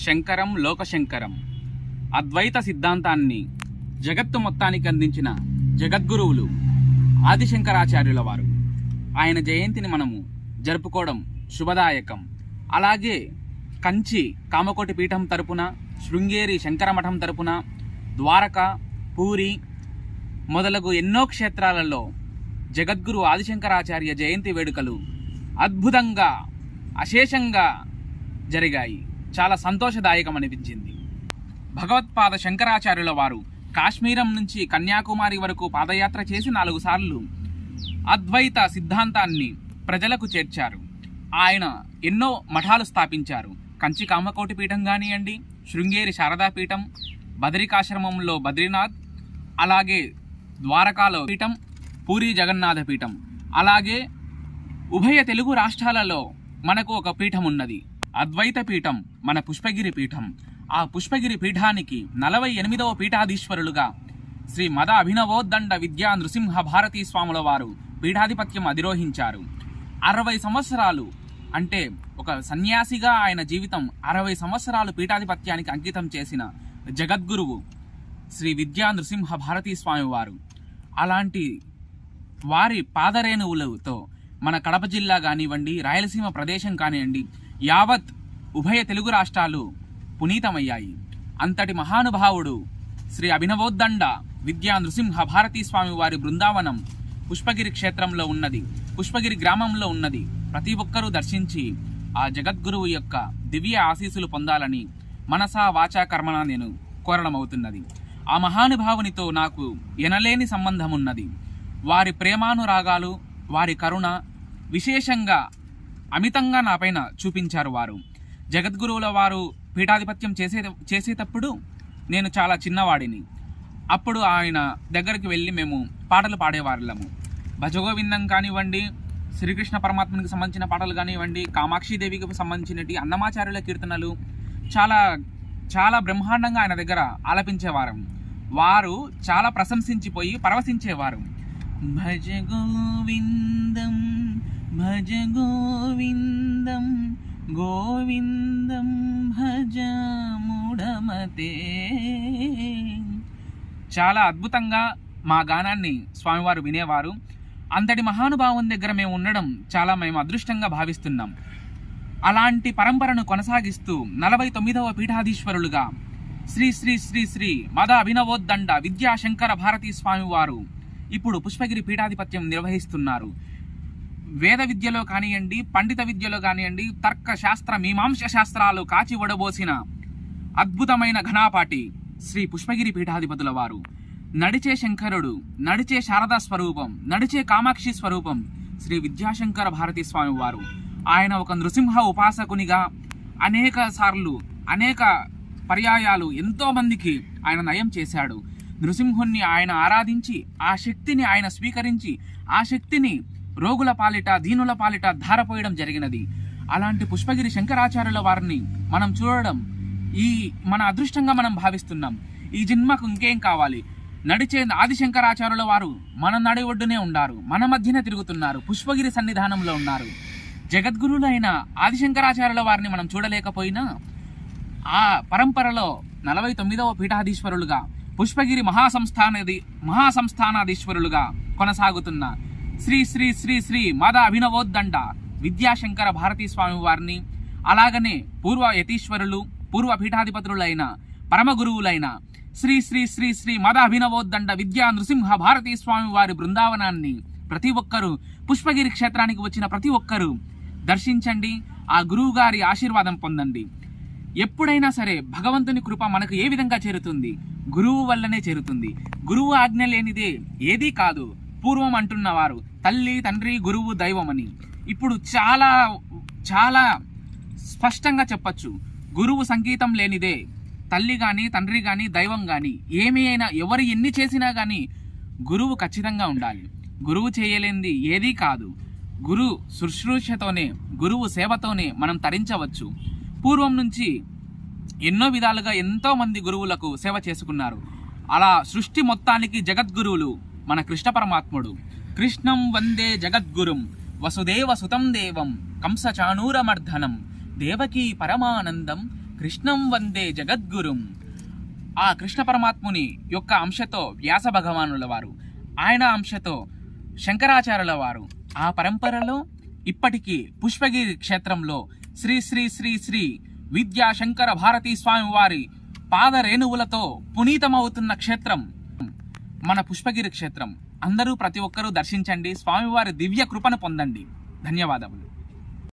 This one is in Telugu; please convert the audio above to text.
శంకరం లోకశంకరం అద్వైత సిద్ధాంతాన్ని జగత్తు మొత్తానికి అందించిన జగద్గురువులు ఆదిశంకరాచార్యుల వారు. ఆయన జయంతిని మనము జరుపుకోవడం శుభదాయకం. అలాగే కంచి కామకోటి పీఠం తరపున, శృంగేరి శంకర మఠం తరపున, ద్వారకా, పూరి మొదలగు ఎన్నో క్షేత్రాలలో జగద్గురు ఆదిశంకరాచార్య జయంతి వేడుకలు అద్భుతంగా అశేషంగా జరిగాయి. చాలా సంతోషదాయకం అనిపించింది. భగవత్పాద శంకరాచార్యుల వారు కాశ్మీరం నుంచి కన్యాకుమారి వరకు పాదయాత్ర చేసి 4 సార్లు అద్వైత సిద్ధాంతాన్ని ప్రజలకు చేర్చారు. ఆయన ఎన్నో మఠాలు స్థాపించారు. కంచి కామకోటి పీఠం కానివ్వండి, శృంగేరి శారదా పీఠం, బదరికాశ్రమంలో బద్రీనాథ్, అలాగే ద్వారకాలో పీఠం, పూరి జగన్నాథ పీఠం, అలాగే ఉభయ తెలుగు రాష్ట్రాలలో మనకు ఒక పీఠం ఉన్నది, అద్వైత పీఠం, మన పుష్పగిరి పీఠం. ఆ పుష్పగిరి పీఠానికి 48వ పీఠాధీశ్వరులుగా శ్రీ మద అభినవోద్దండ విద్యా నృసింహ భారతీ స్వాముల వారు పీఠాధిపత్యం అధిరోహించారు. 60 సంవత్సరాలు అంటే ఒక సన్యాసిగా ఆయన జీవితం 60 సంవత్సరాలు పీఠాధిపత్యానికి అంకితం చేసిన జగద్గురువు శ్రీ విద్యా నృసింహ భారతీ స్వామి వారు. అలాంటి వారి పాదరేణువులతో మన కడప జిల్లా కానివ్వండి, రాయలసీమ ప్రదేశం కానివ్వండి, యావత్ ఉభయ తెలుగు రాష్ట్రాలు పునీతమయ్యాయి. అంతటి మహానుభావుడు శ్రీ అభినవోద్దండ విద్యా నృసింహ భారతీ స్వామి వారి బృందావనం పుష్పగిరి క్షేత్రంలో ఉన్నది, పుష్పగిరి గ్రామంలో ఉన్నది. ప్రతి ఒక్కరూ దర్శించి ఆ జగద్గురువు యొక్క దివ్య ఆశీస్సులు పొందాలని మనసా వాచా కర్మన నేను కోరడమవుతున్నది. ఆ మహానుభావునితో నాకు ఎనలేని సంబంధం ఉన్నది. వారి ప్రేమానురాగాలు, వారి కరుణ విశేషంగా అమితంగా నాపైన చూపించారు వారు. జగద్గురువుల వారు పీఠాధిపత్యం చేసేటప్పుడు నేను చాలా చిన్నవాడిని. అప్పుడు ఆయన దగ్గరికి వెళ్ళి మేము పాటలు పాడేవాళ్ళము. భజగోవిందం కానివ్వండి, శ్రీకృష్ణ పరమాత్మనికి సంబంధించిన పాటలు కానివ్వండి, కామాక్షిదేవికి సంబంధించినవి, అన్నమాచార్యుల కీర్తనలు చాలా చాలా బ్రహ్మాండంగా ఆయన దగ్గర ఆలపించేవారు. వారు చాలా ప్రశంసించిపోయి పరవశించేవారు. భజ గోవిందం భజ గోవిందం గోవిందం భజ మూఢమతే. చాలా అద్భుతంగా మా గానాన్ని స్వామివారు వినేవారు. అంతటి మహానుభావం దగ్గర మేము ఉండడం మేము అదృష్టంగా భావిస్తున్నాం. అలాంటి పరంపరను కొనసాగిస్తూ 49వ పీఠాధీశ్వరులుగా శ్రీ శ్రీ శ్రీ శ్రీ మద అభినవోద్దండ విద్యాశంకర భారతీ స్వామి వారు ఇప్పుడు పుష్పగిరి పీఠాధిపత్యం నిర్వహిస్తున్నారు. వేద విద్యలో కానివ్వండి, పండిత విద్యలో కానివ్వండి, తర్క శాస్త్ర మీమాంస శాస్త్రాలు కాచి వడబోసిన అద్భుతమైన ఘనాపాటి శ్రీ పుష్పగిరి పీఠాధిపతుల వారు. నడిచే శంకరుడు, నడిచే శారదా స్వరూపం, నడిచే కామాక్షి స్వరూపం శ్రీ విద్యాశంకర భారతీ స్వామి వారు. ఆయన ఒక నృసింహ ఉపాసకునిగా అనేక సార్లు అనేక పర్యాయాలు ఎంతో మందికి ఆయన నయం చేశాడు. నృసింహుణ్ణి ఆయన ఆరాధించి ఆ శక్తిని ఆయన స్వీకరించి ఆ శక్తిని రోగుల పాలిట, దీనుల పాలిట ధారపోయడం జరిగినది. అలాంటి పుష్పగిరి శంకరాచార్యుల వారిని మనం చూడడం మన అదృష్టంగా మనం భావిస్తున్నాం. ఈ జన్మకు ఇంకేం కావాలి? నడిచే ఆదిశంకరాచార్యుల వారు మన నడి ఒడ్డునే ఉన్నారు, మన మధ్యనే తిరుగుతున్నారు, పుష్పగిరి సన్నిధానంలో ఉన్నారు. జగద్గురులైన ఆదిశంకరాచార్యుల వారిని మనం చూడలేకపోయినా ఆ పరంపరలో 49వ పీఠాధీశ్వరులుగా పుష్పగిరి మహాసంస్థానాధీశ్వరులుగా కొనసాగుతున్న శ్రీ శ్రీ శ్రీ శ్రీ మద అభినవోద్దండ విద్యాశంకర భారతీ స్వామి వారిని, అలాగనే పూర్వ యతీశ్వరులు, పూర్వ పీఠాధిపతులైన పరమ గురువులైన శ్రీ శ్రీ శ్రీ శ్రీ మద అభినవోద్దండ విద్యా నృసింహ భారతీ స్వామి వారి బృందావనాన్ని ప్రతి ఒక్కరూ, పుష్పగిరి క్షేత్రానికి వచ్చిన ప్రతి ఒక్కరూ దర్శించండి. ఆ గురువు గారి ఆశీర్వాదం పొందండి. ఎప్పుడైనా సరే భగవంతుని కృప మనకు ఏ విధంగా చేరుతుంది? గురువు వల్లనే చేరుతుంది. గురువు ఆజ్ఞ లేనిదే ఏదీ కాదు. పూర్వం అంటున్నవారు తల్లి, తండ్రి, గురువు, దైవం అని. ఇప్పుడు చాలా చాలా స్పష్టంగా చెప్పచ్చు, గురువు సంగీతం లేనిదే తల్లి కానీ, తండ్రి కానీ, దైవం కానీ ఎవరు ఎన్ని చేసినా కానీ గురువు ఖచ్చితంగా ఉండాలి. గురువు చేయలేనిది ఏదీ కాదు. గురు శుశ్రూషతోనే, గురువు సేవతోనే మనం తరించవచ్చు. పూర్వం నుంచి ఎన్నో విధాలుగా ఎంతో మంది గురువులకు సేవ చేసుకున్నారు. అలా సృష్టి మొత్తానికి జగద్గురువులు మన కృష్ణ పరమాత్ముడు. కృష్ణం వందే జగద్గురుం వసుదేవ సుతం దేవం కంస చాణూరమర్ధనం దేవకీ పరమానందం కృష్ణం వందే జగద్గురుం. ఆ కృష్ణ పరమాత్ముని యొక్క అంశతో వ్యాస భగవానుల వారు, ఆయన అంశతో శంకరాచార్యుల వారు, ఆ పరంపరలో ఇప్పటికీ పుష్పగిరి క్షేత్రంలో శ్రీ శ్రీ శ్రీ శ్రీ విద్యా శంకర భారతీ స్వామి వారి పాదరేణువులతో పునీతమవుతున్న క్షేత్రం మన పుష్పగిరి క్షేత్రం. అందరూ ప్రతి ఒక్కరూ దర్శించండి, స్వామివారి దివ్య కృపను పొందండి. ధన్యవాదములు.